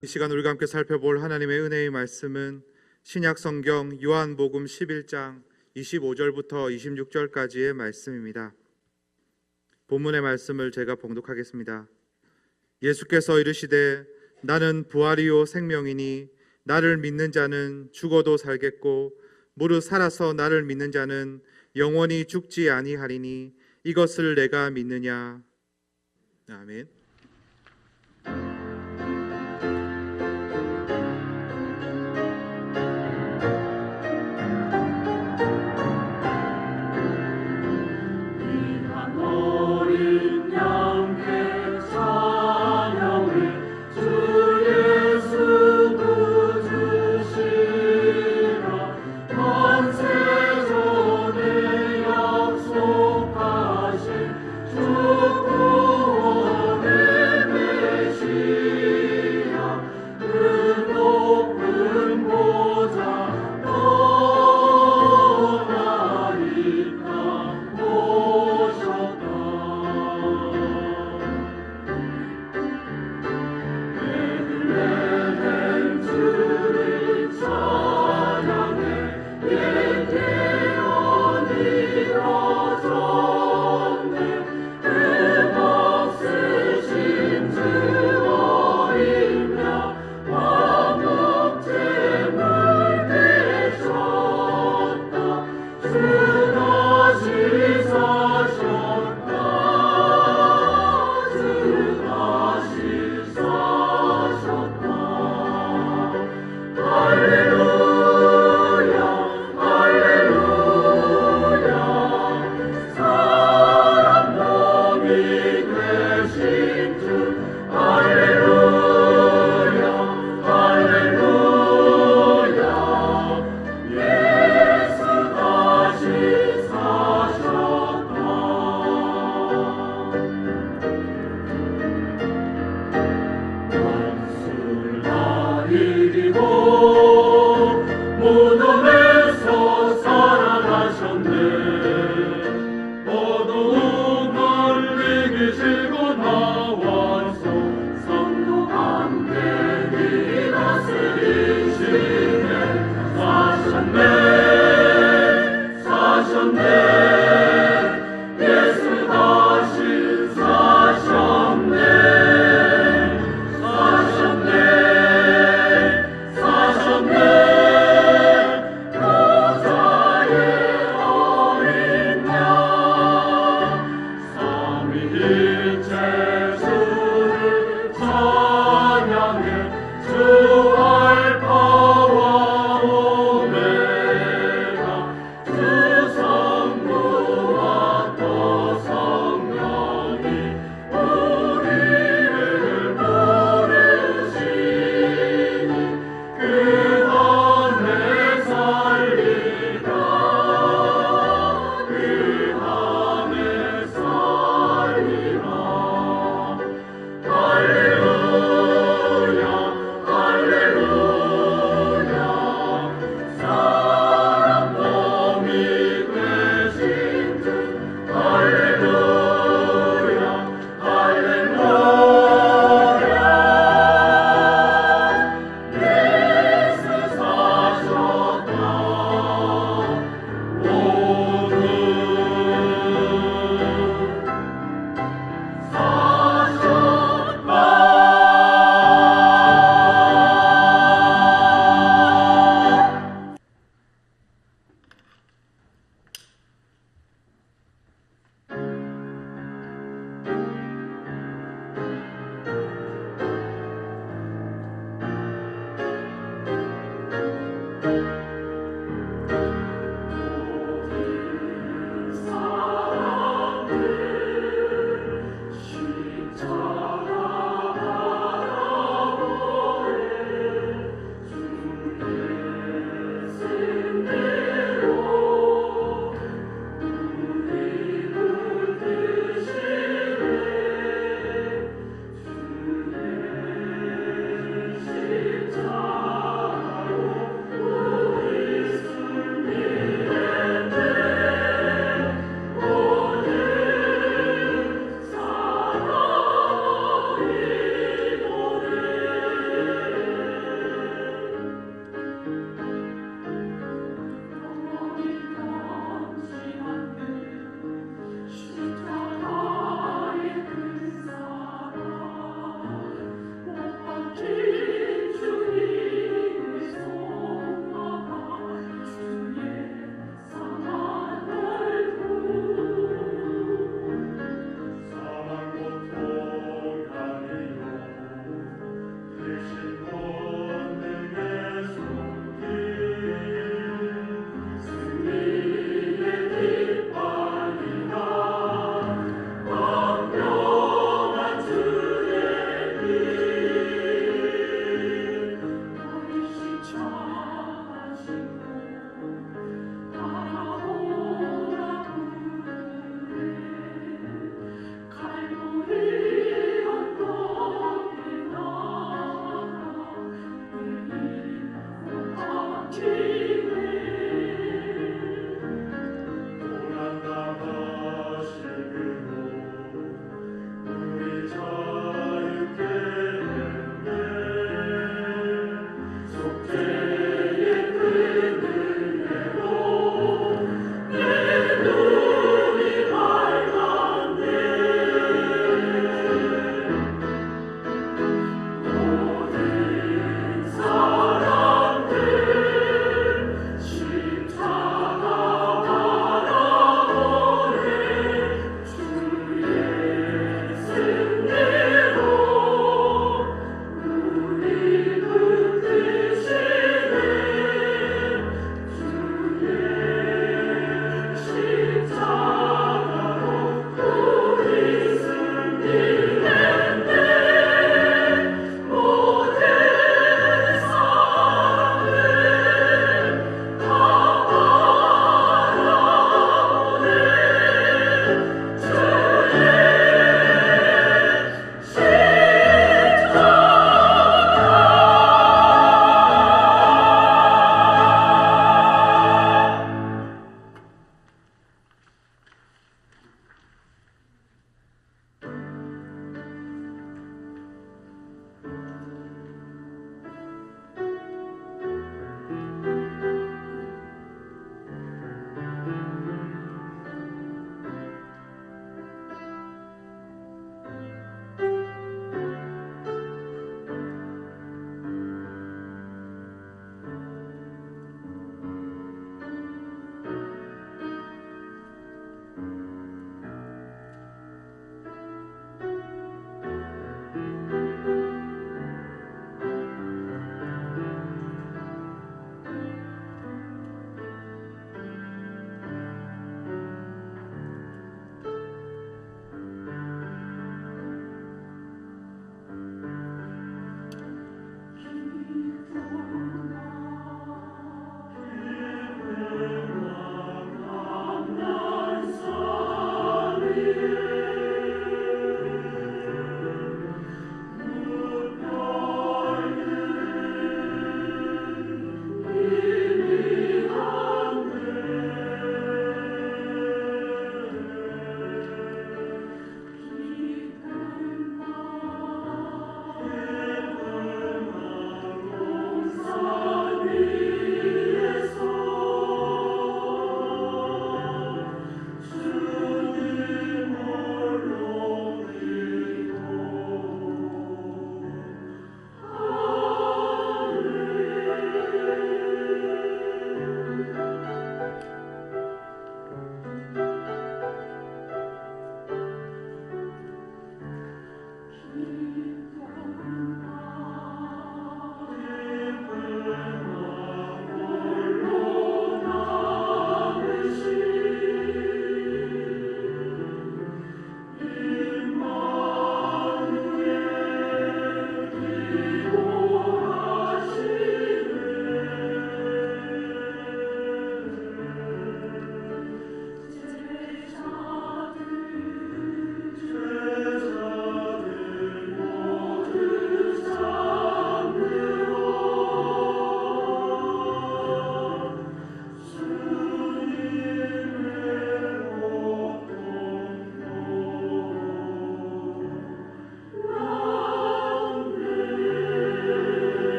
이 시간 우리가 함께 살펴볼 하나님의 은혜의 말씀은 신약 성경 요한복음 11장 25절부터 26절까지의 말씀입니다. 본문의 말씀을 제가 봉독하겠습니다. 예수께서 이르시되 나는 부활이요 생명이니 나를 믿는 자는 죽어도 살겠고 무릇 살아서 나를 믿는 자는 영원히 죽지 아니하리니 이것을 내가 믿느냐. 아멘.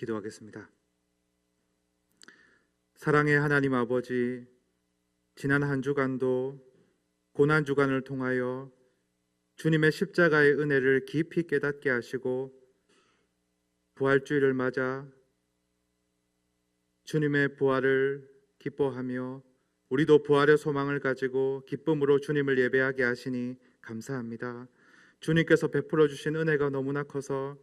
기도하겠습니다. 사랑의 하나님 아버지, 지난 한 주간도 고난 주간을 통하여 주님의 십자가의 은혜를 깊이 깨닫게 하시고 부활주일을 맞아 주님의 부활을 기뻐하며 우리도 부활의 소망을 가지고 기쁨으로 주님을 예배하게 하시니 감사합니다. 주님께서 베풀어 주신 은혜가 너무나 커서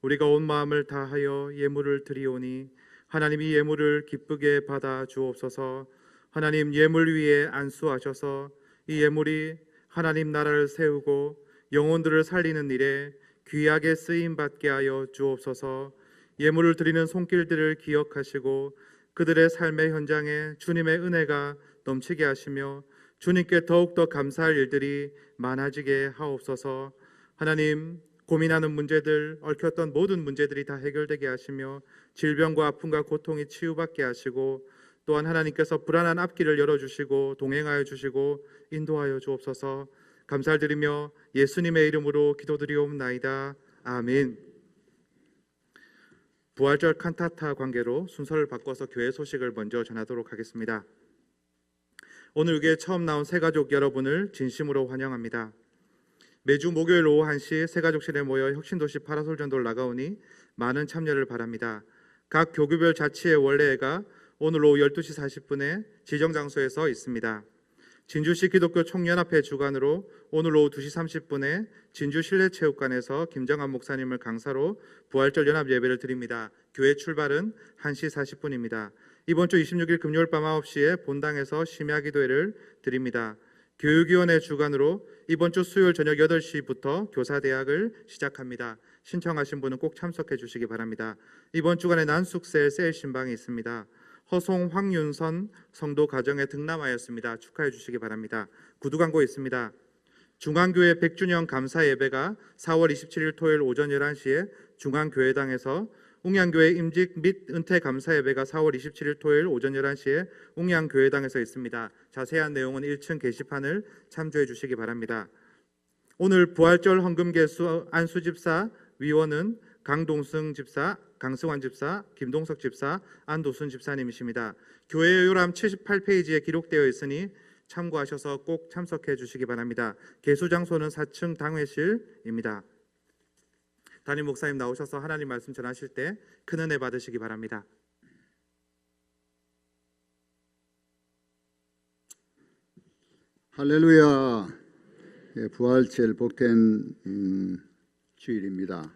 우리가 온 마음을 다하여 예물을 드리오니 하나님 이 예물을 기쁘게 받아 주옵소서. 하나님 예물 위에 안수하셔서 이 예물이 하나님 나라를 세우고 영혼들을 살리는 일에 귀하게 쓰임 받게 하여 주옵소서. 예물을 드리는 손길들을 기억하시고 그들의 삶의 현장에 주님의 은혜가 넘치게 하시며 주님께 더욱더 감사할 일들이 많아지게 하옵소서. 하나님 고민하는 문제들, 얽혔던 모든 문제들이 다 해결되게 하시며 질병과 아픔과 고통이 치유받게 하시고 또한 하나님께서 불안한 앞길을 열어주시고 동행하여 주시고 인도하여 주옵소서. 감사를 드리며 예수님의 이름으로 기도드리옵나이다. 아멘. 부활절 칸타타 관계로 순서를 바꿔서 교회 소식을 먼저 전하도록 하겠습니다. 오늘 교회에 처음 나온 새가족 여러분을 진심으로 환영합니다. 매주 목요일 오후 1시 새가족실에 모여 혁신도시 파라솔 전도를 나가오니 많은 참여를 바랍니다. 각 교구별 자치의 원래회가 오늘 오후 12시 40분에 지정 장소에서 있습니다. 진주시 기독교 총연합회 주관으로 오늘 오후 2시 30분에 진주 실내체육관에서 김정한 목사님을 강사로 부활절 연합 예배를 드립니다. 교회 출발은 1시 40분입니다. 이번 주 26일 금요일 밤 9시에 본당에서 심야 기도회를 드립니다. 교육위원회 주관으로 이번 주 수요일 저녁 8시부터 교사대학을 시작합니다. 신청하신 분은 꼭 참석해 주시기 바랍니다. 이번 주간에 난숙셀 세일 신방이 있습니다. 허송 황윤선 성도 가정에 등남하였습니다. 축하해 주시기 바랍니다. 구두 광고 있습니다. 중앙교회 100주년 감사 예배가 4월 27일 토요일 오전 11시에 중앙교회당에서, 웅양교회 임직 및 은퇴 감사 예배가 4월 27일 토요일 오전 11시에 웅양교회당에서 있습니다. 자세한 내용은 1층 게시판을 참조해 주시기 바랍니다. 오늘 부활절 헌금개수 안수 집사, 위원은 강동승 집사, 강승환 집사, 김동석 집사, 안도순 집사님이십니다. 교회 요람 78페이지에 기록되어 있으니 참고하셔서 꼭 참석해 주시기 바랍니다. 개수 장소는 4층 당회실입니다. 담임 목사님 나오셔서 하나님 말씀 전하실 때 큰 은혜 받으시기 바랍니다. 할렐루야. 부활절 복된 주일입니다.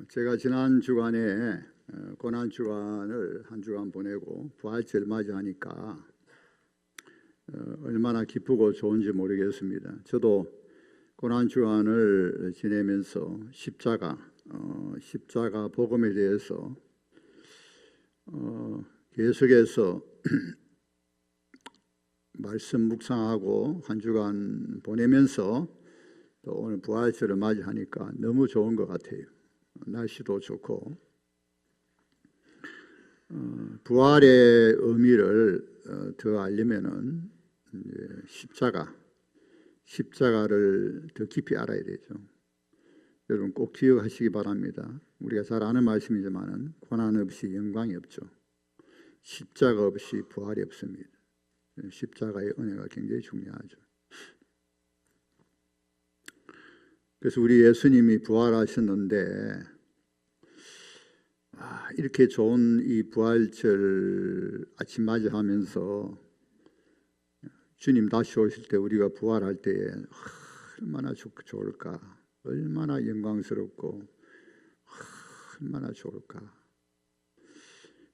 제가 지난 주간에 고난 주간을 한 주간 보내고 부활절 맞이하니까 얼마나 기쁘고 좋은지 모르겠습니다. 저도 고난 주간을 지내면서 십자가 복음에 대해서 계속해서 말씀 묵상하고 한 주간 보내면서 또 오늘 부활절을 맞이하니까 너무 좋은 것 같아요. 날씨도 좋고 부활의 의미를 더 알려면은 십자가를 더 깊이 알아야 되죠. 여러분 꼭 기억하시기 바랍니다. 우리가 잘 아는 말씀이지만은 고난 없이 영광이 없죠. 십자가 없이 부활이 없습니다. 십자가의 은혜가 굉장히 중요하죠. 그래서 우리 예수님이 부활하셨는데 이렇게 좋은 이 부활절 아침 맞이하면서 주님 다시 오실 때 우리가 부활할 때에 얼마나 좋을까, 얼마나 영광스럽고 얼마나 좋을까,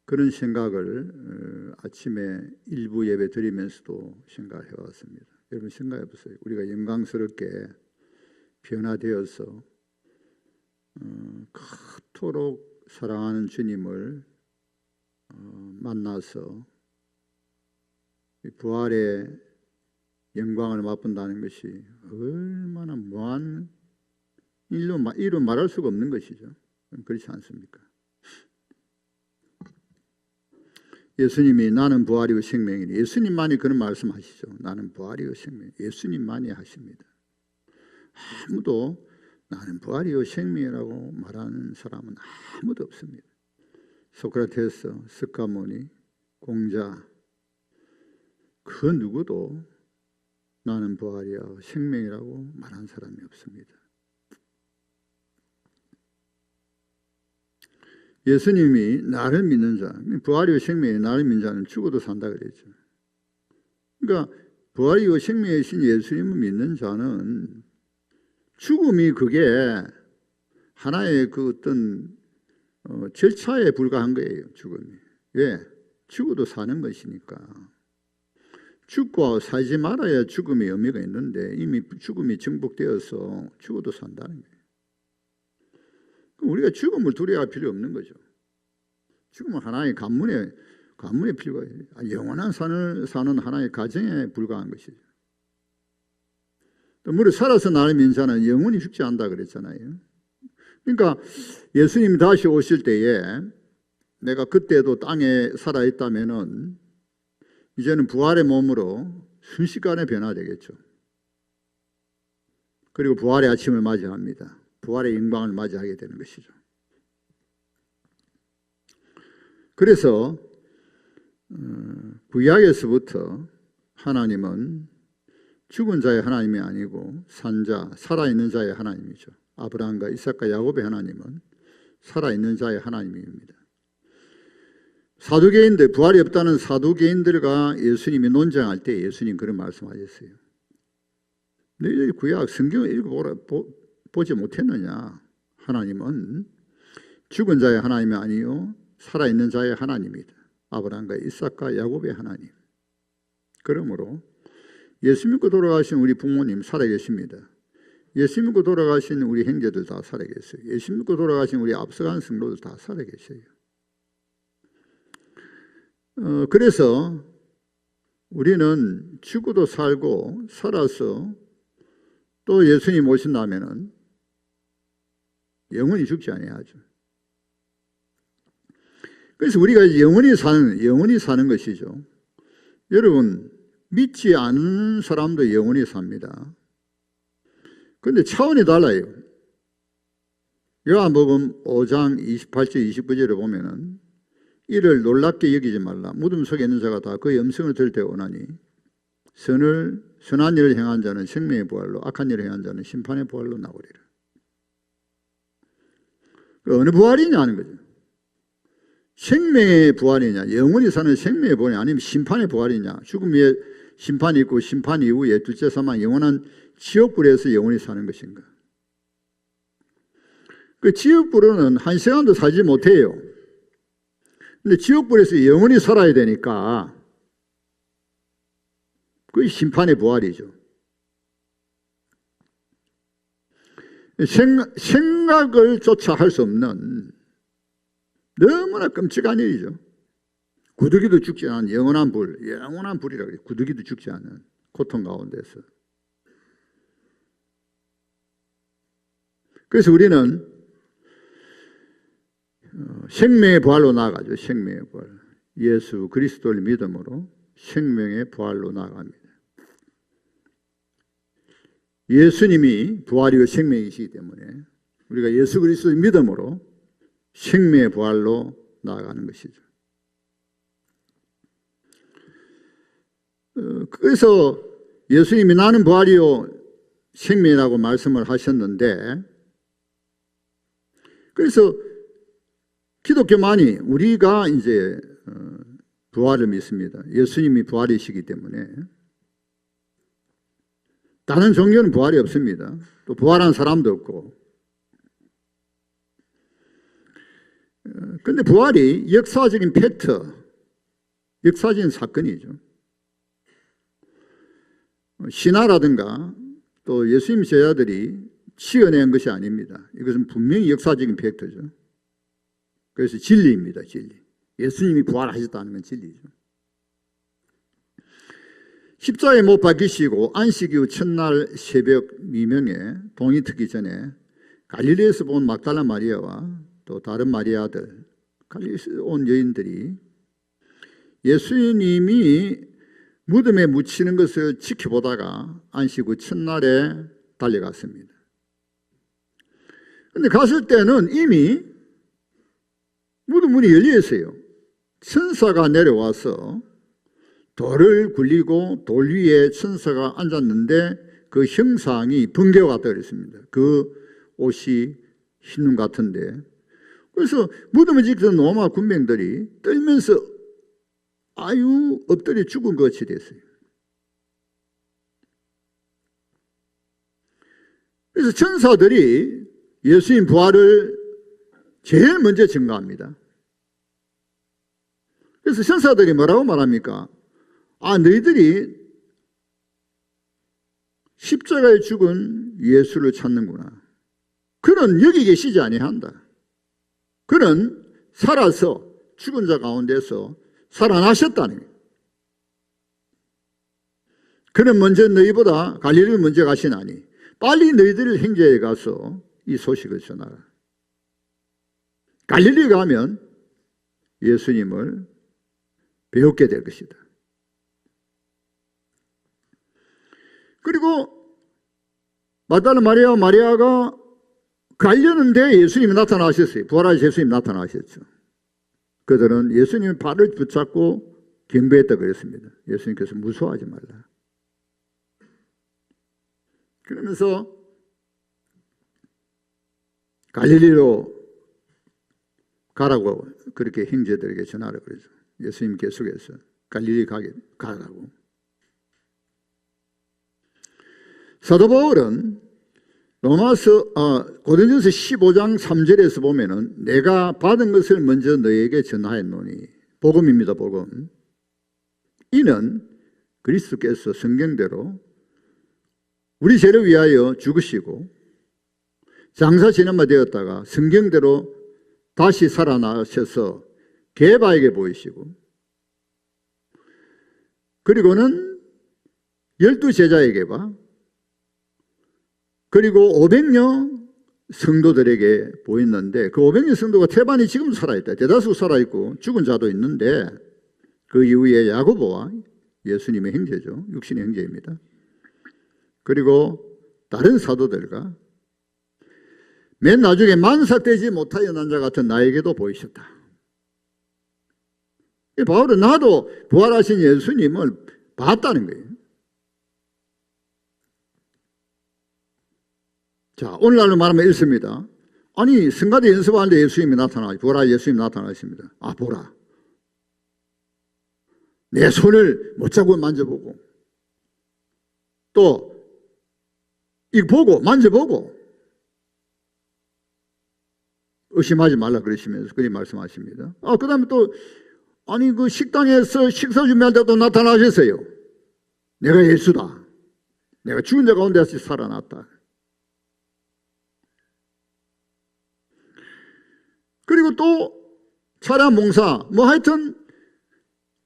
그런 생각을 아침에 일부 예배 드리면서도 생각해 왔습니다. 여러분 생각해 보세요. 우리가 영광스럽게 변화되어서 그토록 사랑하는 주님을 만나서 부활의 영광을 맛본다는 것이 얼마나 무한 이로 말할 수가 없는 것이죠. 그렇지 않습니까? 예수님이 나는 부활이요 생명이니, 예수님만이 그런 말씀하시죠. 나는 부활이요 생명. 예수님만이 하십니다. 아무도 나는 부활이요 생명이라고 말하는 사람은 아무도 없습니다. 소크라테스, 스카모니, 공자, 그 누구도 나는 부활이요 생명이라고 말한 사람이 없습니다. 예수님이 나를 믿는 자, 부활이요 생명이 나를 믿는 자는 죽어도 산다 그랬죠. 그러니까 부활이요 생명이신 예수님을 믿는 자는 죽음이 그게 하나의 그 어떤 절차에 불과한 거예요. 죽음이. 왜? 죽어도 사는 것이니까. 죽고 살지 말아야 죽음의 의미가 있는데 이미 죽음이 정복되어서 죽어도 산다는 거예요. 우리가 죽음을 두려워할 필요 없는 거죠. 죽음은 하나의 관문의 필요가 있어요. 영원한 삶을 사는 하나의 가정에 불과한 것이죠. 또 무릇 살아서 나를 믿는 자는 영원히 죽지 않는다 그랬잖아요. 그러니까 예수님이 다시 오실 때에 내가 그때도 땅에 살아있다면은 이제는 부활의 몸으로 순식간에 변화되겠죠. 그리고 부활의 아침을 맞이합니다. 부활의 영광을 맞이하게 되는 것이죠. 그래서 구약에서부터 하나님은 죽은 자의 하나님이 아니고 산자, 살아있는 자의 하나님이죠. 아브라함과 이삭과 야곱의 하나님은 살아있는 자의 하나님입니다. 사두개인들, 부활이 없다는 사두개인들과 예수님이 논쟁할 때 예수님 그런 말씀하셨어요. 너희들이 구약 성경을 보지 못했느냐? 하나님은 죽은 자의 하나님이 아니요 살아있는 자의 하나님이다. 아브라함과 이삭과 야곱의 하나님. 그러므로 예수 믿고 돌아가신 우리 부모님 살아계십니다. 예수 믿고 돌아가신 우리 형제들 다 살아계세요. 예수 믿고 돌아가신 우리 앞서간 성도들 다 살아계세요. 그래서 우리는 죽어도 살고 살아서 또 예수님 오신다면은 영원히 죽지 아니하죠. 그래서 우리가 영원히 사는 것이죠. 여러분 믿지 않는 사람도 영원히 삽니다. 그런데 차원이 달라요. 요한복음 5장 28절 29절에 보면은 이를 놀랍게 여기지 말라. 무덤 속에 있는 자가 다 그의 음성을 들을 때 오나니 선한 일을 행한 자는 생명의 부활로, 악한 일을 행한 자는 심판의 부활로 나오리라. 어느 부활이냐 하는 거죠. 생명의 부활이냐, 영원히 사는 생명의 부활이냐, 아니면 심판의 부활이냐. 죽음 위에 심판이 있고 심판 이후에 둘째 사망, 영원한 지옥불에서 영원히 사는 것인가. 그 지옥불은 한 시간도 살지 못해요. 근데 지옥불에서 영원히 살아야 되니까 그게 심판의 부활이죠. 생각을 조차 할 수 없는 너무나 끔찍한 일이죠. 구더기도 죽지 않은 영원한 불이라고 해요. 구더기도 죽지 않은 고통 가운데서. 그래서 우리는 생명의 부활로 나아가죠. 생명의 부활. 예수 그리스도를 믿음으로 생명의 부활로 나아갑니다. 예수님이 부활이고 생명이시기 때문에 우리가 예수 그리스도를 믿음으로 생명의 부활로 나아가는 것이죠. 그래서 예수님이 나는 부활이요 생명이라고 말씀을 하셨는데, 그래서 기독교만이 우리가 이제 부활을 믿습니다. 예수님이 부활이시기 때문에 다른 종교는 부활이 없습니다. 또 부활한 사람도 없고. 그런데 부활이 역사적인 팩트, 역사적인 사건이죠. 신화라든가 또 예수님 제자들이 지어낸 것이 아닙니다. 이것은 분명히 역사적인 팩트죠. 그래서 진리입니다. 진리. 예수님이 부활하셨다는 건 진리죠. 십자가에 못 박히시고 안식 이후 첫날 새벽 미명에 동이 트기 전에 갈릴리에서 본 막달라 마리아와 또 다른 마리아들, 갈릴리에서 온 여인들이 예수님이 무덤에 묻히는 것을 지켜보다가 안식 후 첫날에 달려갔습니다. 그런데 갔을 때는 이미 무덤 문이 열려 있어요. 천사가 내려와서 돌을 굴리고 돌 위에 천사가 앉았는데 그 형상이 번개와 같다 그랬습니다. 그 옷이 흰눈 같은데, 그래서 무덤을 지키던 로마 군병들이 떨면서 아유 엎드려 죽은 것 같이 됐어요. 그래서 천사들이 예수님 부활을 제일 먼저 증거합니다. 그래서 천사들이 뭐라고 말합니까? 아, 너희들이 십자가에 죽은 예수를 찾는구나. 그는 여기 계시지 아니한다. 그는 살아서 죽은 자 가운데서 살아나셨다는 거예요. 그는 먼저 너희보다 갈릴리를 먼저 가시나니 빨리 너희들 행제에 가서 이 소식을 전하라. 갈릴리 가면 예수님을 배우게 될 것이다. 그리고 막달라 마리아와 마리아가 가려는데 예수님이 나타나셨어요. 부활하신 예수님이 나타나셨죠. 그들은 예수님의 발을 붙잡고 경배했다 그랬습니다. 예수님께서 무서워하지 말라. 그러면서 갈릴리로 가라고 그렇게 형제들에게 전하라 그러죠. 예수님 계속해서 갈릴리 가라고. 사도 바울은 고린도전서 15장 3절에서 보면은 내가 받은 것을 먼저 너에게 전하였노니, 복음입니다. 복음. 이는 그리스도께서 성경대로 우리 죄를 위하여 죽으시고 장사 지난바 되었다가 성경대로 다시 살아나셔서 게바에게 보이시고, 그리고는 12제자에게 봐, 그리고 500여 성도들에게 보였는데 그 500여 성도가 태반이 지금도 살아있다. 대다수 살아있고 죽은 자도 있는데 그 이후에 야고보와 예수님의 형제죠. 육신의 형제입니다. 그리고 다른 사도들과 맨 나중에 만삭되지 못하여 난 자 같은 나에게도 보이셨다. 바울은 나도 부활하신 예수님을 봤다는 거예요. 자, 오늘날로 말하면 이렇습니다. 아니, 성가대 연습하는데 예수님이 나타나요. 보라, 예수님이 나타나십니다. 아, 보라. 내 손을 못자고 만져보고, 또 이거 보고 만져보고 의심하지 말라 그러시면서 그리 말씀하십니다. 아, 그 다음에 또 아니 그 식당에서 식사 준비할 때도 나타나셨어요. 내가 예수다. 내가 죽은 자 가운데서 살아났다. 그리고 또 차량 봉사 뭐 하여튼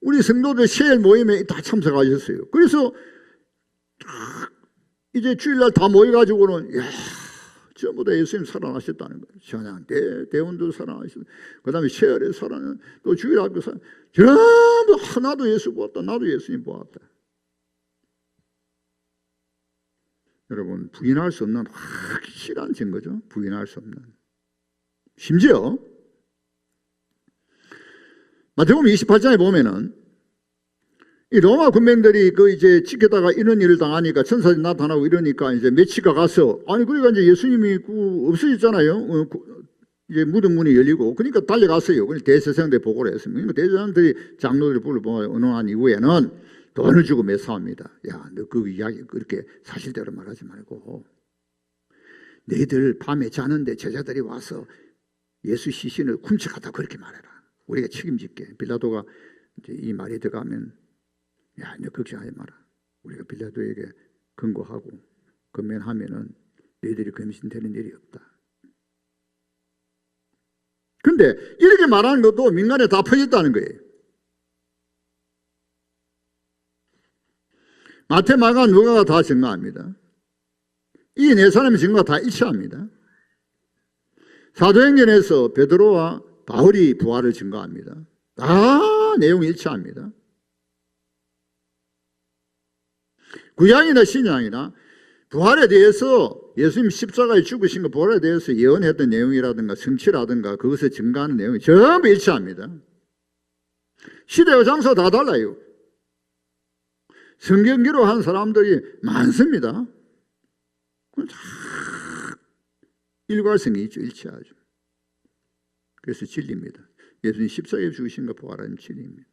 우리 성도들 세일 모임에 다 참석하셨어요. 그래서 이제 주일날 다 모여가지고는 야, 전부 다 예수님 살아나셨다는 거예요. 전향 대원도 살아나셨다. 그 다음에 세월에 살아난 또 주일학교 전부 하나도 예수 보았다. 나도 예수님 보았다. 여러분 부인할 수 없는 확실한 증거죠. 부인할 수 없는. 심지어 마태복음 28장에 보면은 이 로마 군병들이 그 이제 지켜다가 이런 일을 당하니까 천사들이 나타나고 이러니까 이제 메치가 가서 아니 그러니까 이제 예수님이 없어졌잖아요. 이제 무덤 문이 열리고 그러니까 달려갔어요. 그래서 대제사장들이 보고를 했습니다. 그러니까 대제사장들이 장로들이 불러보고 의논한 이후에는 돈을 주고 매수합니다. 야, 너 그 이야기 그렇게 사실대로 말하지 말고 너희들 밤에 자는데 제자들이 와서 예수 시신을 훔쳐갔다 그렇게 말해라. 우리가 책임질게. 빌라도가 이제 이 말이 들어가면 야, 너 걱정하지 마라. 우리가 빌라도에게 근거하고 건면하면은 너희들이 검신되는 일이 없다. 근데 이렇게 말하는 것도 민간에 다 퍼졌다는 거예요. 마태, 마가, 누가가 다 증거합니다. 이 네 사람의 증거가 다 일치합니다. 사도행전에서 베드로와 바울이 부활을 증거합니다. 다 내용이 일치합니다. 구약이나 신약이나 부활에 대해서 예수님 십자가에 죽으신 것 부활에 대해서 예언했던 내용이라든가 성취라든가 그것을 증거하는 내용이 전부 일치합니다. 시대와 장소가 다 달라요. 성경 기록한 사람들이 많습니다. 다 일관성이 있죠. 일치하죠. 그래서 진리입니다. 예수님 십자가에 죽으신 것 부활하는 진리입니다.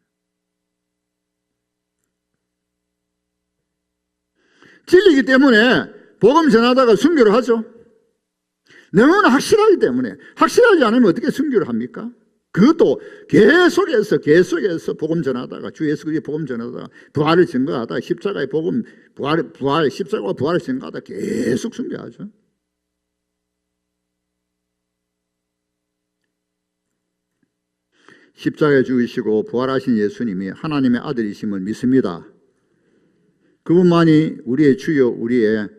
진리이기 때문에 복음 전하다가 순교를 하죠. 너무나 확실하기 때문에. 확실하지 않으면 어떻게 순교를 합니까? 그것도 계속해서 복음 전하다가 주 예수 그리스도의 복음 전하다가 부활을 증거하다가 십자가의 복음 십자가와 부활을 증거하다가 계속 순교하죠. 십자가에 죽으시고 부활하신 예수님이 하나님의 아들이심을 믿습니다. 그분만이 우리의 주요 우리의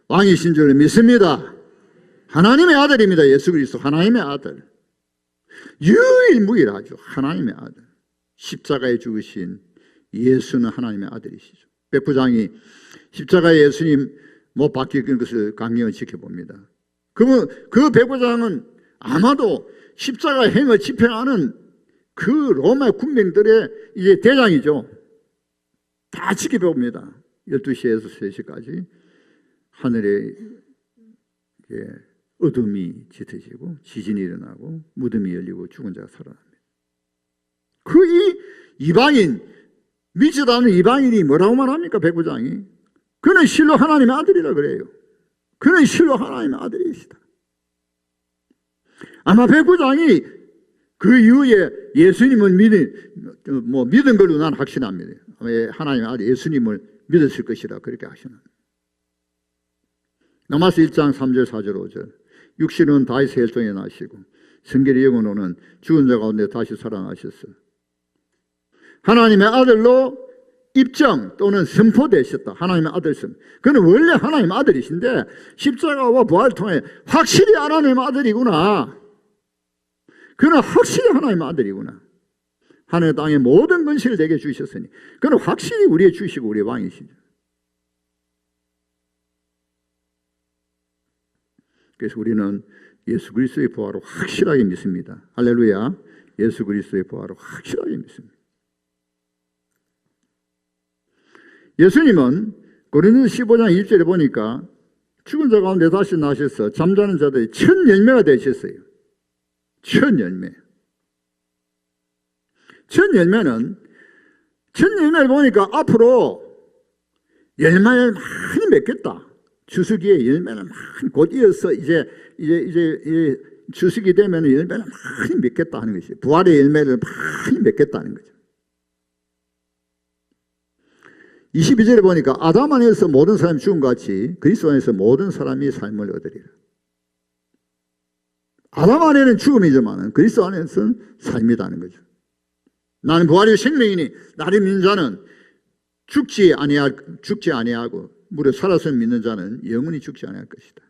왕이신 줄 믿습니다. 하나님의 아들입니다. 예수 그리스도 하나님의 아들. 유일무이하죠. 하나님의 아들. 십자가에 죽으신 예수는 하나님의 아들이시죠. 백부장이 십자가에 예수님 못 박히는 것을 강경히 지켜봅니다. 그 백부장은 아마도 십자가 행을 집행하는 그 로마 군병들의 이제 대장이죠. 다 지켜봅니다. 12시에서 3시까지 하늘에 어둠이 짙어지고 지진이 일어나고 무덤이 열리고 죽은 자가 살아납니다. 이 이방인, 믿지도 않는 이방인이 뭐라고 말합니까? 백부장이. 그는 실로 하나님의 아들이라 그래요. 그는 실로 하나님의 아들이시다. 아마 백부장이 그 이후에 예수님을 믿은 걸로 난 확신합니다. 하나님의 아들 예수님을 믿었을 것이라 그렇게 하시는. 로마서 1장 3절 4절 5절 육신은 다윗의 혈통에 나시고 성결의 영으로는 죽은 자 가운데 다시 살아나셨어. 하나님의 아들로 입정 또는 선포되셨다. 하나님의 아들씀. 그는 원래 하나님의 아들이신데 십자가와 부활을 통해 확실히 하나님의 아들이구나. 그는 확실히 하나님의 아들이구나. 하늘 땅의 모든 권세를 내게 주셨으니 그는 확실히 우리의 주시고 우리의 왕이시죠. 그래서 우리는 예수 그리스도의 부활을 확실하게 믿습니다. 할렐루야. 예수 그리스도의 부활을 확실하게 믿습니다. 예수님은 고린도서 15장 2절에 보니까 죽은 자 가운데 다시 나셔서 잠자는 자들이 첫 열매가 되셨어요. 첫 열매. 첫 열매를 보니까 앞으로 열매를 많이 맺겠다. 주수기에 열매를 많이 곧 이어서 이제 주수기 되면 열매를 많이 맺겠다 하는 것이에요. 부활의 열매를 많이 맺겠다는 거죠. 22절에 보니까 아담 안에서 모든 사람이 죽은 것 같이 그리스도 안에서 모든 사람이 삶을 얻으리라. 아담 안에는 죽음이지만 그리스도 안에서는 삶이라는 거죠. 나는 부활의 생명이니 나를 믿는 자는 죽지 아니하고 무려 살아서 믿는 자는 영원히 죽지 아니할 것이다.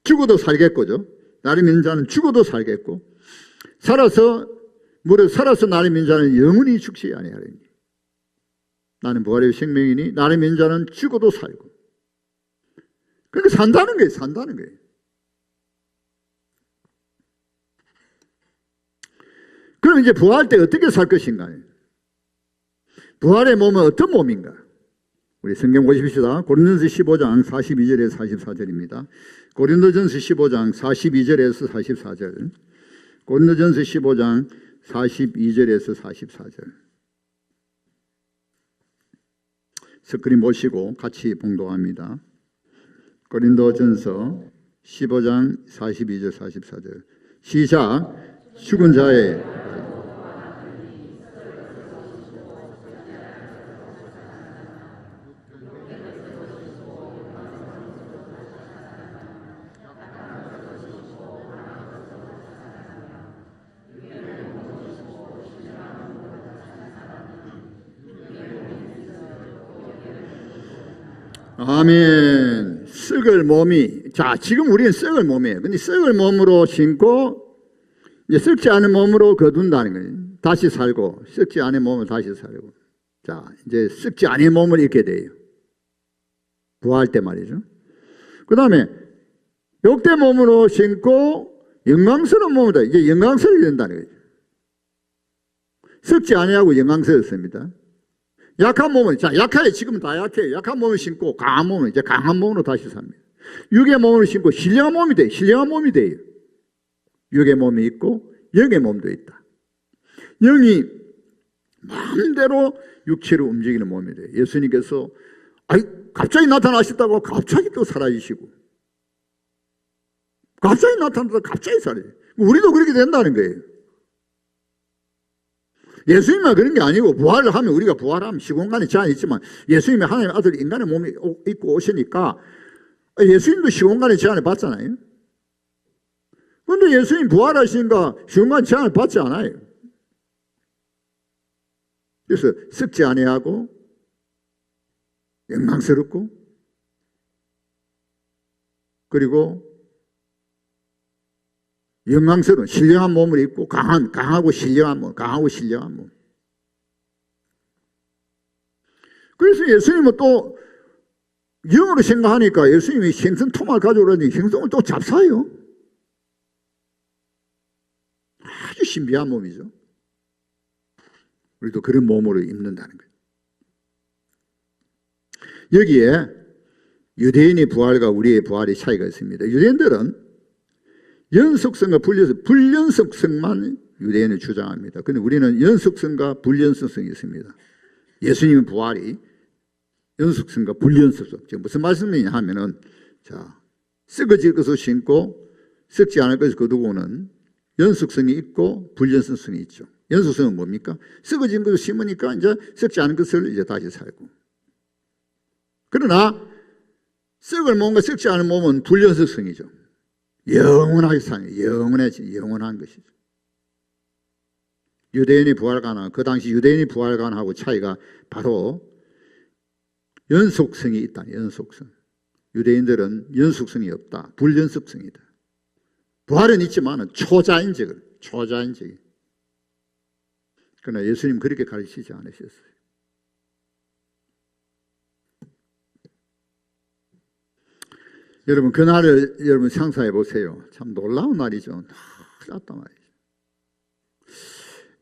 죽어도 살겠고죠. 나를 믿는 자는 죽어도 살겠고 무려 살아서 나를 믿는 자는 영원히 죽지 아니하리니 나는 부활의 생명이니 나를 믿는 자는 죽어도 살고. 그러니까 산다는 거예요. 그럼 이제 부활할 때 어떻게 살 것인가? 부활의 몸은 어떤 몸인가? 우리 성경 보십시다. 고린도전서 15장 42절에서 44절입니다. 고린도전서 15장 42절에서 44절. 고린도전서 15장 42절에서 44절. 스크린 보시고 같이 봉독합니다. 고린도전서 15장 42절 44절 시작. 죽은 자의 아멘. 썩을 몸이, 자, 지금 우리는 썩을 몸이에요. 근데 썩을 몸으로 신고 이제 썩지 않은 몸으로 거둔다는 거예요. 다시 살고, 썩지 않은 몸을 다시 살고. 자, 이제 썩지 않은 몸을 입게 돼요. 부활할 때 말이죠. 그 다음에 욕대 몸으로 신고 영광스러운 몸으로 이제 영광스럽게 된다는 거예요. 썩지 아니하고 영광스럽습니다. 약한 몸은, 자, 약해. 지금은 다 약해요. 약한 몸을 신고 강한 몸은 이제 강한 몸으로 다시 삽니다. 육의 몸을 신고 신령한 몸이 돼요. 신령한 몸이 돼요. 육의 몸이 있고 영의 몸도 있다. 영이 마음대로 육체로 움직이는 몸이 돼요. 예수님께서 갑자기 나타나셨다고 갑자기 또 사라지시고 갑자기 나타났다가 갑자기 사라지고 우리도 그렇게 된다는 거예요. 예수님만 그런 게 아니고 부활을 하면 우리가 부활하면 시공간에 제한이 있지만 예수님이 하나님의 아들 인간의 몸이 입고 오시니까 예수님도 시공간에 제한을 받잖아요. 그런데 예수님 부활하시니까 시공간 제한을 받지 않아요. 그래서 썩지 아니하고 영광스럽고 그리고 영광스러운 신령한 몸을 입고 강하고 신령한 몸, 강하고 신령한 몸. 그래서 예수님은 또 영으로 생각하니까 예수님이 생선 토막을 가져오라니 생선을 또 잡사요. 아주 신비한 몸이죠. 우리도 그런 몸으로 입는다는 거예요. 여기에 유대인의 부활과 우리의 부활의 차이가 있습니다. 유대인들은 연속성과 불연속성만 유대인은 주장합니다. 그런데 우리는 연속성과 불연속성이 있습니다. 예수님의 부활이 연속성과 불연속성. 지금 무슨 말씀이냐 하면은, 자, 썩어질 것을 신고 썩지 않을 것을 거두고는 연속성이 있고 불연속성이 있죠. 연속성은 뭡니까? 썩어진 것을 심으니까 이제 썩지 않은 것을 이제 다시 살고. 그러나 썩을 몸과 썩지 않은 몸은 불연속성이죠. 영원하게 사는, 영원한 것이죠. 유대인의 부활관하고 그 당시 유대인의 부활관하고 차이가 바로 연속성이 있다. 연속성. 유대인들은 연속성이 없다. 불연속성이다. 부활은 있지만 초자연적인. 그러나 예수님 그렇게 가르치지 않으셨어요. 여러분 그날을 여러분 상상해 보세요. 참 놀라운 날이죠. 놀랐단 말이죠.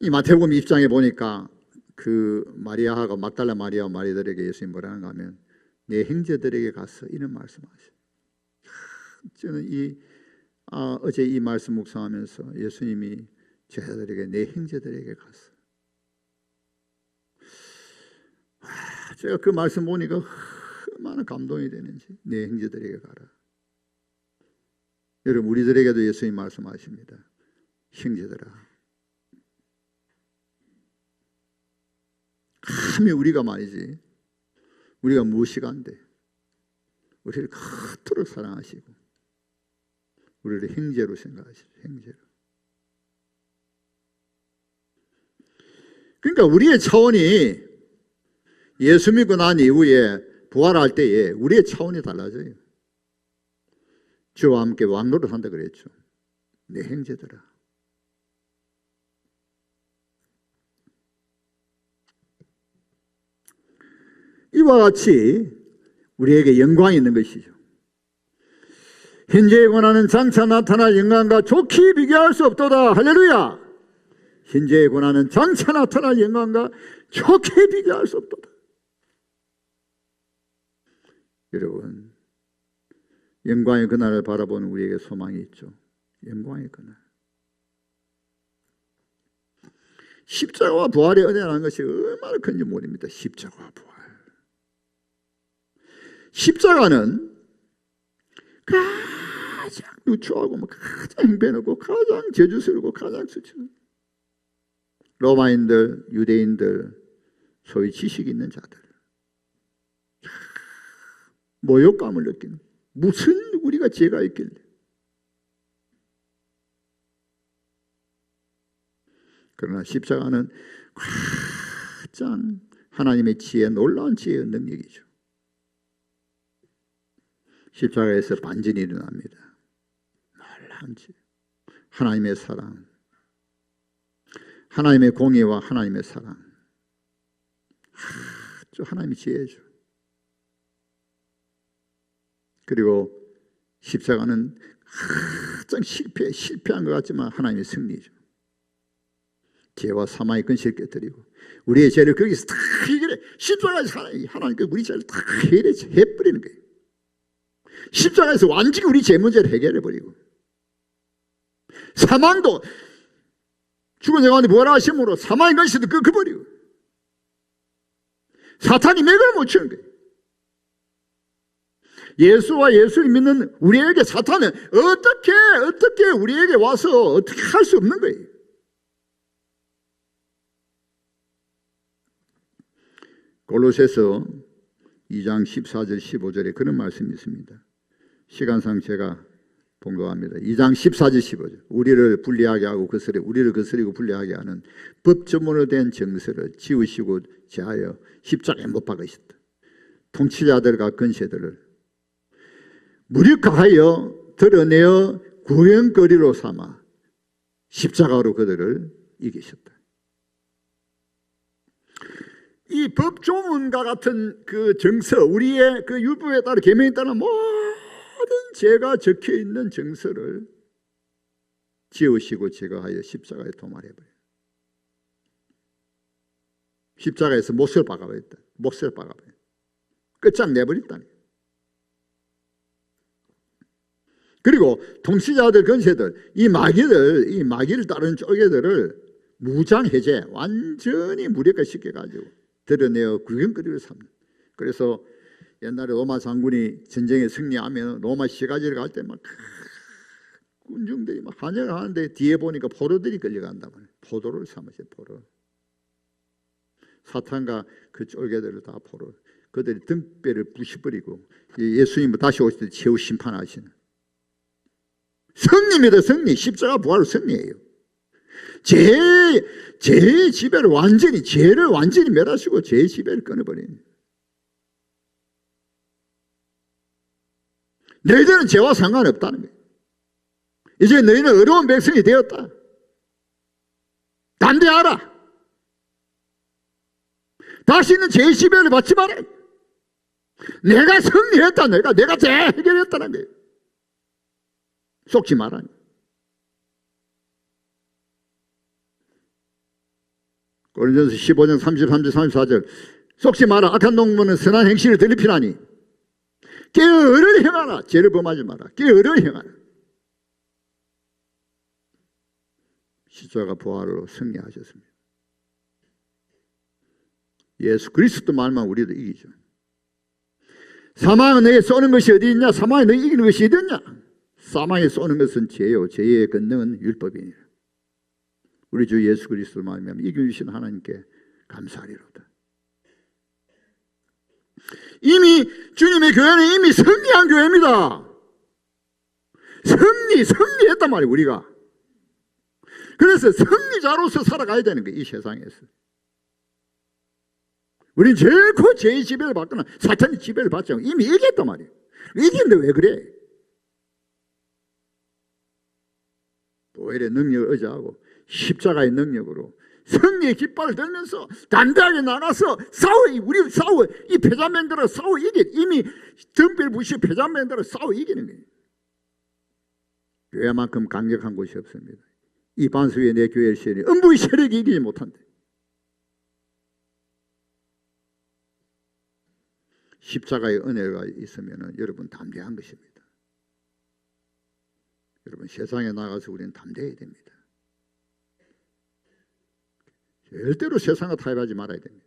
이 마태복음 입장에 보니까 그 마리아하고 막달라 마리아와 마리들에게 예수님 뭐라는가 하면 내 형제들에게 가서 이런 말씀하세요. 저는 어제 이 말씀 묵상하면서 예수님이 제자들에게 내 형제들에게 가서 제가 그 말씀 보니까 얼마나 감동이 되는지 내 형제들에게 가라. 여러분 우리들에게도 예수님 말씀하십니다. 형제들아. 감히 우리가 말이지 우리가 무엇이간데 우리를 그토록 사랑하시고 우리를 형제로 생각하시죠. 형제로. 그러니까 우리의 차원이 예수 믿고 난 이후에 부활할 때에 우리의 차원이 달라져요. 주와 함께 왕노릇 한다 그랬죠. 내 형제들아. 이와 같이 우리에게 영광이 있는 것이죠. 현재에 권하는 장차 나타날 영광과 좋게 비교할 수 없도다. 할렐루야. 현재에 권하는 장차 나타날 영광과 좋게 비교할 수 없도다. 여러분 영광의 그날을 바라보는 우리에게 소망이 있죠. 영광의 그날. 십자가와 부활의 은혜라는 것이 얼마나 큰지 모릅니다. 십자가와 부활. 십자가는 가장 누추하고 가장 행편없고 가장 저주스럽고 가장 수치스럽고 로마인들, 유대인들, 소위 지식 있는 자들 모욕감을 느끼는 무슨 우리가 죄가 있길래 그러나 십자가는 가장 하나님의 지혜 놀라운 지혜의 능력이죠. 십자가에서 반전이 일어납니다. 놀라운 지혜 하나님의 사랑 하나님의 공의와 하나님의 사랑 아주 하나님의 지혜죠. 그리고 십자가는 가장 실패한 것 같지만 하나님의 승리죠. 죄와 사망의 근시를 깨뜨리고 우리의 죄를 거기서 다 해결해. 십자가에서 하나님께 우리 죄를 다 해버리는 거예요. 십자가에서 완전히 우리 죄 문제를 해결해버리고 사망도 죽은 자 가운데 부활하심으로 사망의 근시도 끊어버리고 사탄이 맥을 못 치는 거예요. 예수와 예수를 믿는 우리에게 사탄은 어떻게 우리에게 와서 어떻게 할 수 없는 거예요. 골로새서 2장 14절 15절에 그런 말씀이 있습니다. 시간상 제가 봉독합니다. 2장 14절 15절 우리를 불리하게 하고 우리를 거스리고 불리하게 하는 법조문으로 된 정서를 지우시고 제하여 십자가에 못 박으셨다. 통치자들과 권세들을 무력화하여 드러내어 구경거리로 삼아 십자가로 그들을 이기셨다. 이 법조문과 같은 그 정서, 우리의 그 율법에 따라 계명에 따라 모든 죄가 적혀 있는 정서를 지우시고 제거하여 십자가에 도말해버려요. 십자가에서 못을 박아버렸다. 못을 박아버려. 끝장내버렸다니. 그리고 통치자들, 권세들, 이 마귀를 따르는 쪼개들을 무장해제, 완전히 무력화시켜가지고 드러내어 구경거리를 삼는. 그래서 옛날에 로마 장군이 전쟁에 승리하면 로마 시가지를 갈 때 막 군중들이 막 환영을 하는데 뒤에 보니까 포로들이 끌려간단 말이에요. 포도를 삼으세요. 포로. 사탄과 그 쫄개들을 다 포로. 그들이 등뼈를 부셔버리고 예수님은 다시 오실 때 최후 심판하시는. 승리입니다. 승리. 십자가 부활로 승리예요. 죄의 지배를 완전히 죄를 완전히 멸하시고 죄의 지배를 끊어버리는. 너희들은 죄와 상관없다는 거예요. 이제 너희는 어려운 백성이 되었다. 담대하라. 다시는 죄의 지배를 받지 마라. 내가 승리했다. 내가 죄 해결했다는 거예요. 속지 마라. 고린도전서 15장 33절 34절 속지 마라. 악한 놈은 선한 행실을 더럽히나니 깨어를 행하라. 죄를 범하지 마라. 깨어를 행하라. 십자가 부활로 승리하셨습니다. 예수 그리스도 말만 우리도 이기죠. 사망은 너에게 쏘는 것이 어디 있냐? 사망이 너에게 이기는 것이 어디 있냐? 사망에 쏘는 것은 죄요. 죄의 권능은 율법이니라. 우리 주 예수 그리스도를 말미암아 이겨주신 하나님께 감사하리로다. 이미 주님의 교회는 이미 승리한 교회입니다. 승리했단 말이에요. 우리가. 그래서 승리자로서 살아가야 되는 거예요. 이 세상에서. 우리는 결코 죄의 지배를 받거나 사탄의 지배를 받지 않고 이미 이겼단 말이에요. 이겼는데 왜 그래? 오히려 능력을 의지하고 십자가의 능력으로 승리의 깃발을 들면서 담대하게 나가서 우리 싸워 이 패자맨들을 싸워 이미 등뼈를 부시고 패자맨들을 싸워 이기는 거예요. 교회만큼 강력한 곳이 없습니다. 이 반석 위에 내 교회를 세우니 음부의 세력이 이기지 못한대. 십자가의 은혜가 있으면 여러분 담대한 것입니다. 여러분 세상에 나가서 우리는 담대해야 됩니다. 절대로 세상과 타협하지 말아야 됩니다.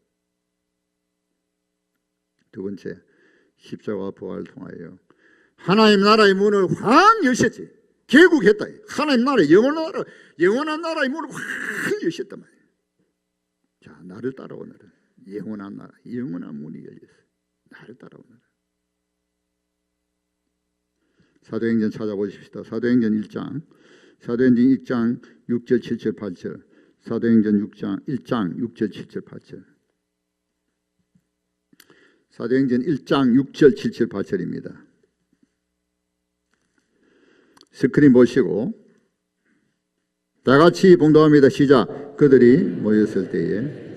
두 번째, 십자가와 부활을 통하여 하나님 나라의 문을 확 여셨지. 개국했다. 하나님 나라, 영원한 나라의 문을 확 여셨단 말이에요. 자, 나를 따라오너라. 영원한 나라, 영원한 문이 열렸어요. 나를 따라오너라. 사도행전 찾아보십시다. 사도행전 1장 6절 7절 8절. 사도행전 1장 6절 7절 8절. 사도행전 1장 6절 7절 8절입니다. 스크린 보시고 다 같이 봉독합니다. 시작. 그들이 모였을 때에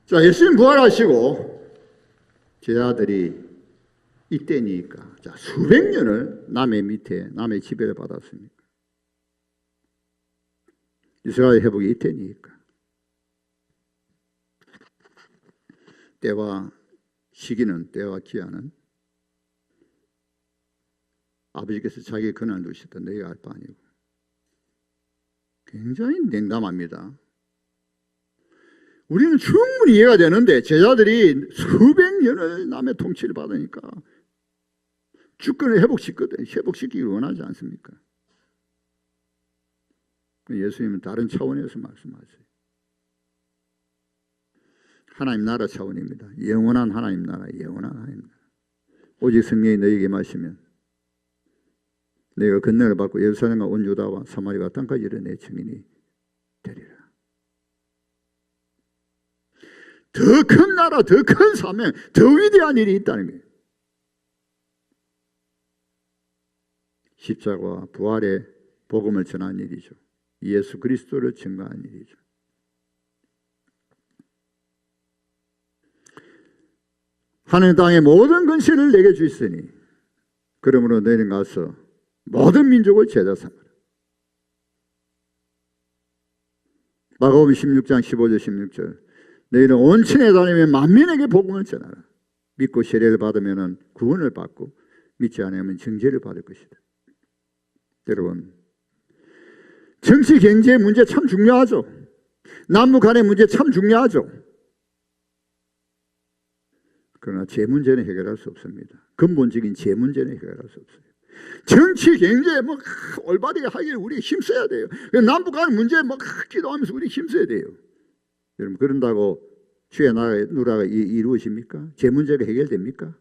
자, 예수님 부활하시고 제자들이 이때니까 자, 수백 년을 남의 밑에 남의 지배를 받았습니다. 이스라엘 회복이 이때니까 때와 시기는 때와 기한은 아버지께서 자기의 권한을 두셨다. 너희가 알 바 아니고 굉장히 냉담합니다. 우리는 충분히 이해가 되는데 제자들이 수백 년을 남의 통치를 받으니까 주권을 회복시키기를 원하지 않습니까? 예수님은 다른 차원에서 말씀하세요. 하나님 나라 차원입니다. 영원한 하나님 나라, 영원한 하나님 나라. 오직 성령이 너희에게 마시면 너희가 권능을 받고 예루살렘과 온 유다와 사마리아와 땅까지 이르러 내 증인이 되리라. 더 큰 나라, 더 큰 사명, 더 위대한 일이 있다는 거예요. 십자가와 부활의 복음을 전한 일이죠. 예수 그리스도를 증거한 일이죠. 하늘 땅의 모든 권세를 내게 주시니 그러므로 너희는 가서 모든 민족을 제자 삼으라. 마가복음 16장 15절 16절. 너희는 온 천에 다니며 만민에게 복음을 전하라. 믿고 세례를 받으면 구원을 받고 믿지 않으면 정죄를 받을 것이다. 여러분, 정치 경제 문제 참 중요하죠. 남북 간의 문제 참 중요하죠. 그러나 제 문제는 해결할 수 없습니다. 근본적인 제 문제는 해결할 수 없어요. 정치 경제 뭐 올바르게 하기를 우리 힘써야 돼요. 남북 간의 문제 뭐 기도하면서 우리 힘써야 돼요. 여러분, 그런다고 주의 나라가 이루어집니까? 제 문제가 해결됩니까?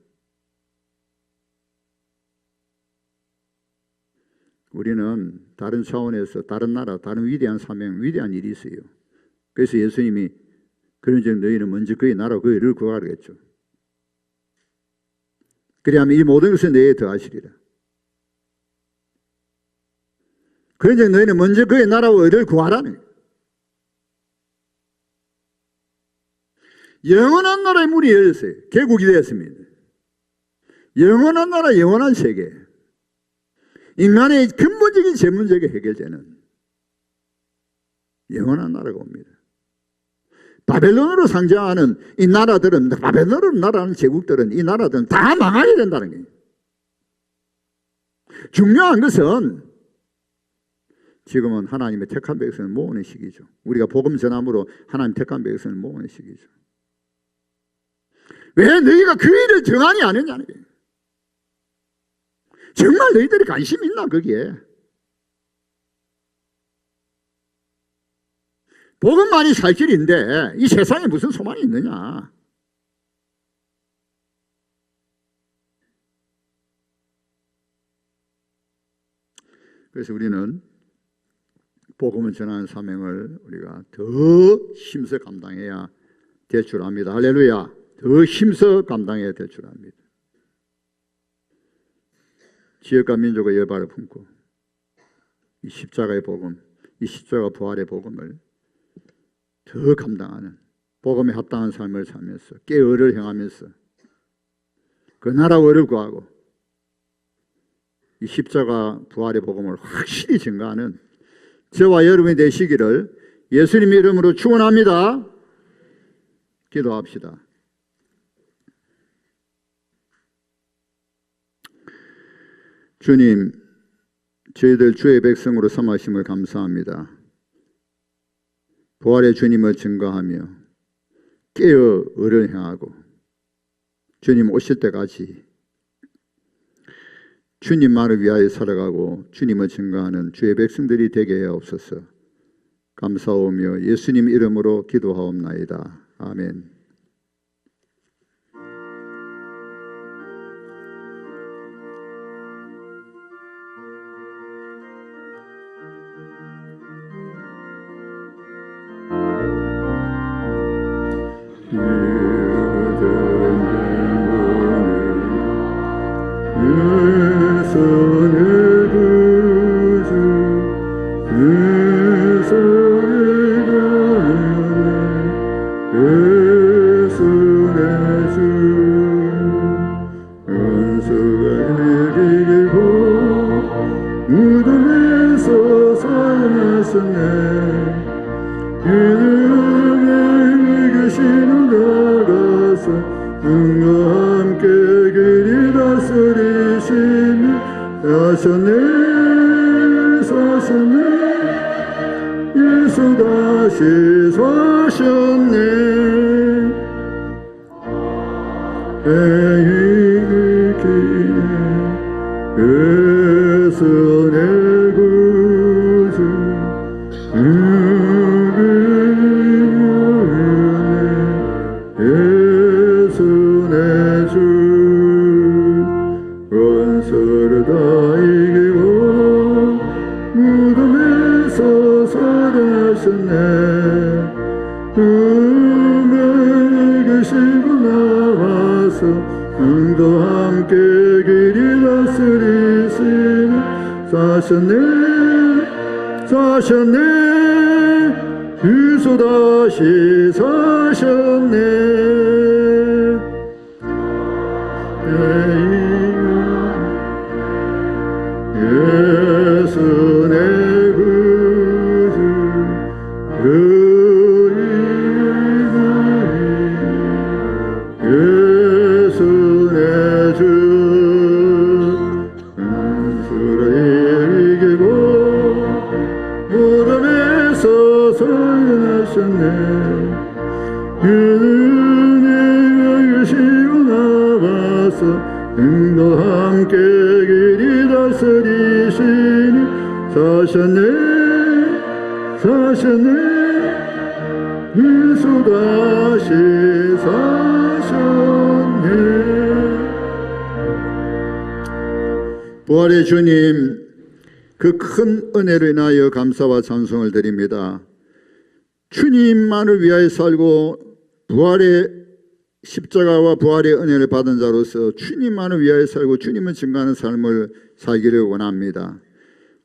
우리는 다른 차원에서 다른 나라, 다른 위대한 사명, 위대한 일이 있어요. 그래서 예수님이 그런즉 너희는 먼저 그의 나라, 그의 의를 구하라 했죠. 그리하면 이 모든 것을 너희에 더하시리라. 그런즉 너희는 먼저 그의 나라와 의를 구하라는 거예요. 영원한 나라의 문이 열렸어요. 개국이 되었습니다. 영원한 나라, 영원한 세계. 인간의 근본적인 제 문제가 해결되는 영원한 나라가 옵니다. 바벨론으로 상징하는 이 나라들은, 바벨론으로 나라하는 제국들은, 이 나라들은 다 망하게 된다는 거예요. 중요한 것은 지금은 하나님의 택한 백성을 모으는 시기죠. 우리가 복음 전함으로 하나님 택한 백성을 모으는 시기죠. 왜 너희가 그 일을 정하니 않느냐는 거예요. 정말 너희들이 관심 있나 거기에? 복음만이 살 길인데 이 세상에 무슨 소망이 있느냐? 그래서 우리는 복음을 전하는 사명을 우리가 더 힘써 감당해야 될 줄 압니다. 할렐루야. 더 힘써 감당해야 될 줄 압니다. 지역과 민족의 열발을 품고 이 십자가의 복음, 이 십자가 부활의 복음을 더 감당하는 복음에 합당한 삶을 살면서 깨어를 행하면서 그 나라 의를 구하고 이 십자가 부활의 복음을 확실히 증거하는 저와 여러분이 되시기를 예수님 이름으로 축원합니다. 기도합시다. 주님, 저희들 주의 백성으로 삼으심을 감사합니다. 부활의 주님을 증거하며 깨어 의를 행하고 주님 오실 때까지 주님만을 위하여 살아가고 주님을 증거하는 주의 백성들이 되게 하옵소서. 감사하며 예수님 이름으로 기도하옵나이다. 아멘. 예수 다시 사셨네. 예수 내 구주 예수 내 주 원수를 다 이기고 무덤에서 살아나셨네. 은혜에 계시고 나와서 은과 함께 길이 다스리시니 사셨네 주소 다시 사셨네. 예수 내 구주 예수 내 주 은수를 이기고 무덤에서 살아나셨네. 은혜가 계시고 나와서 은과 함께 길이 다스리시니 사셨네 예수 다시 사셨네. 부활의 주님, 그 큰 은혜로 인하여 감사와 찬송을 드립니다. 주님만을 위하여 살고 부활의 십자가와 부활의 은혜를 받은 자로서 주님만을 위하여 살고 주님을 증거하는 삶을 살기를 원합니다.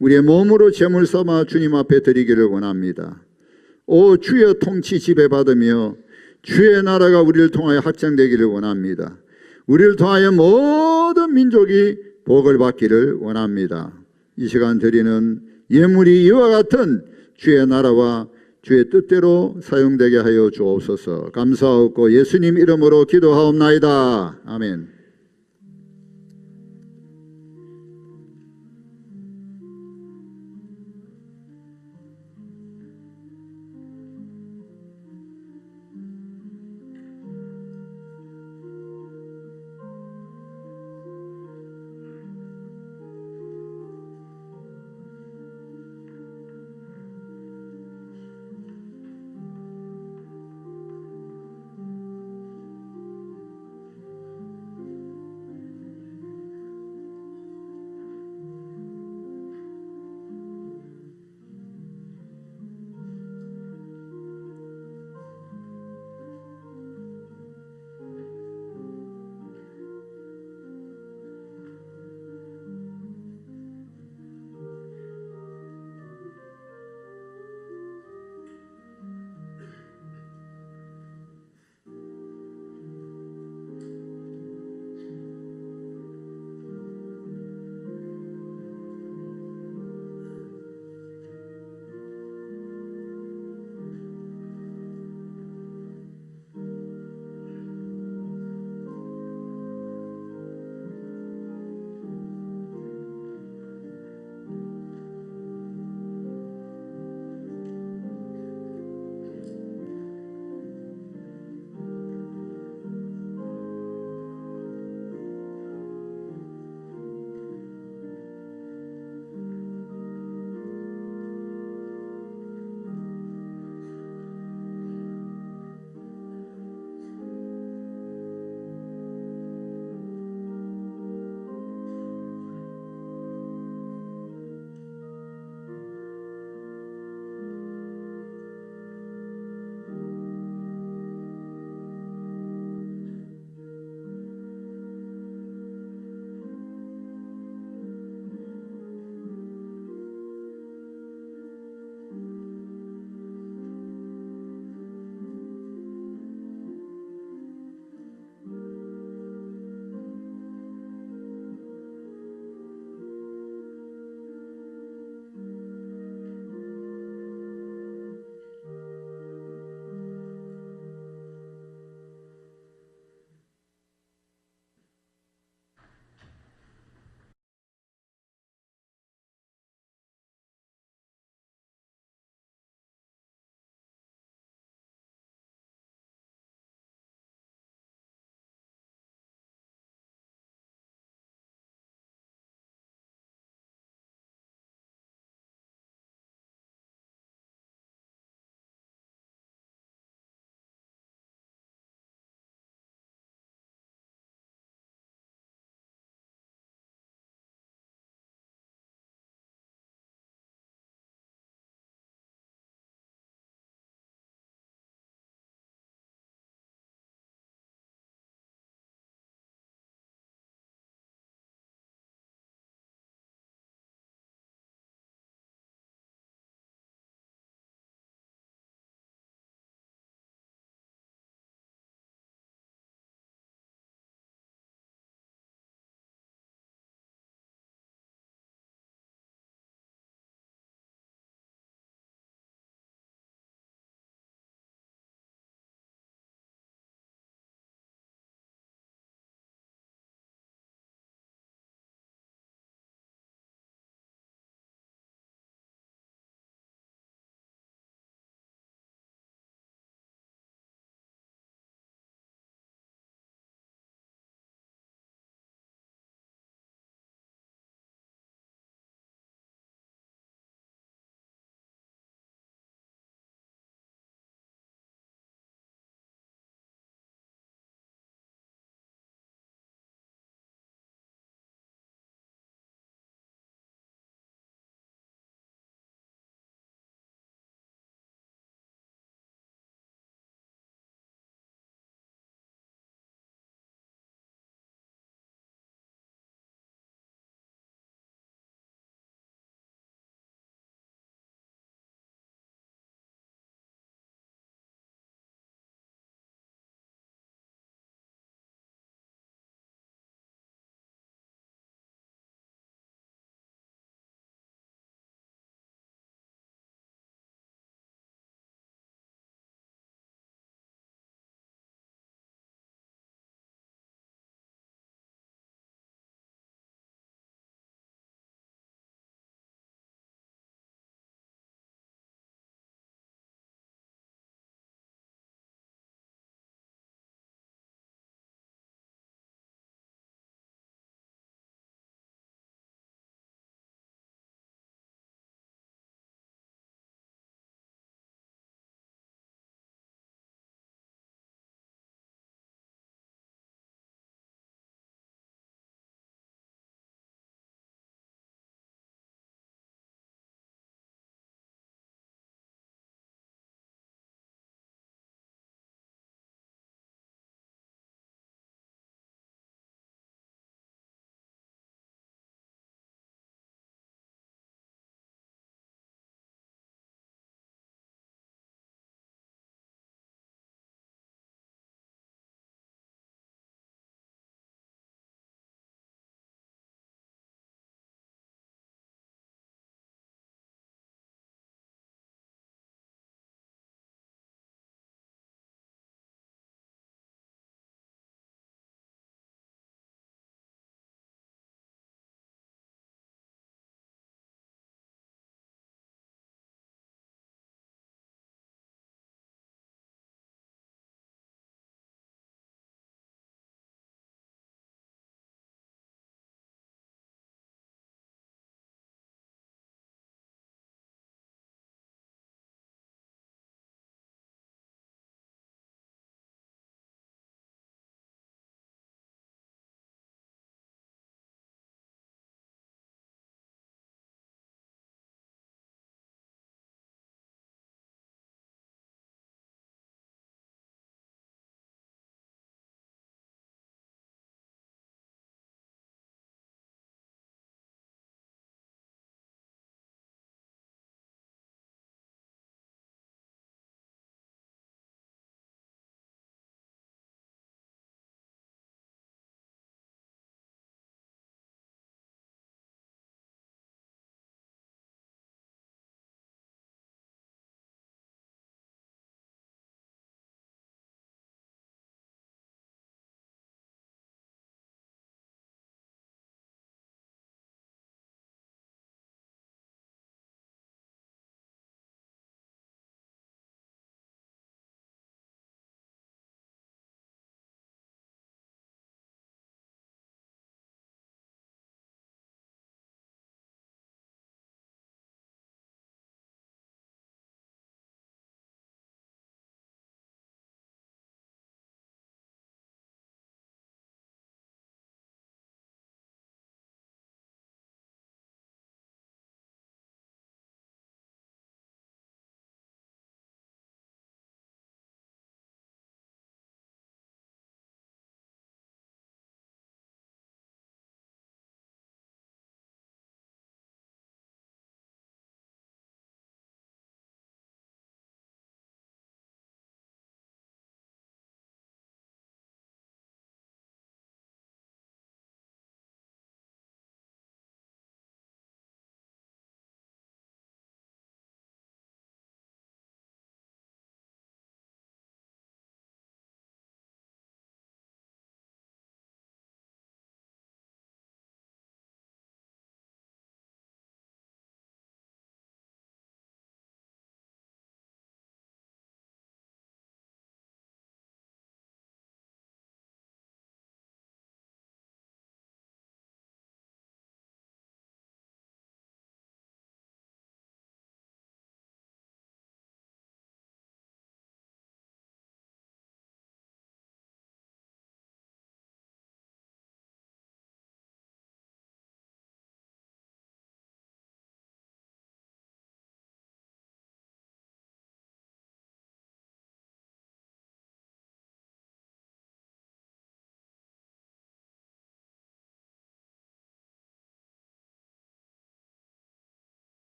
우리의 몸으로 제물 삼아 주님 앞에 드리기를 원합니다. 오 주여 통치 지배받으며 주의 나라가 우리를 통하여 확장되기를 원합니다. 우리를 통하여 모든 민족이 복을 받기를 원합니다. 이 시간 드리는 예물이 이와 같은 주의 나라와 주의 뜻대로 사용되게 하여 주옵소서. 감사하고 예수님 이름으로 기도하옵나이다. 아멘.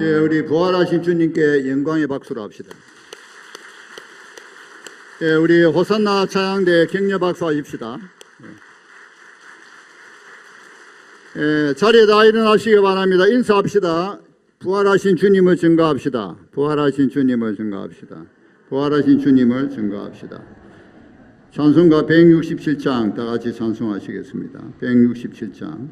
예, 우리 부활하신 주님께 영광의 박수로 합시다. 예, 우리 호산나 찬양대 격려 박수 하십시다. 예, 자리에 다 일어나시기 바랍니다. 인사합시다. 부활하신 주님을 증거합시다. 부활하신 주님을 증거합시다. 부활하신 주님을 증거합시다. 찬송가 167장 다 같이 찬송하시겠습니다. 167장.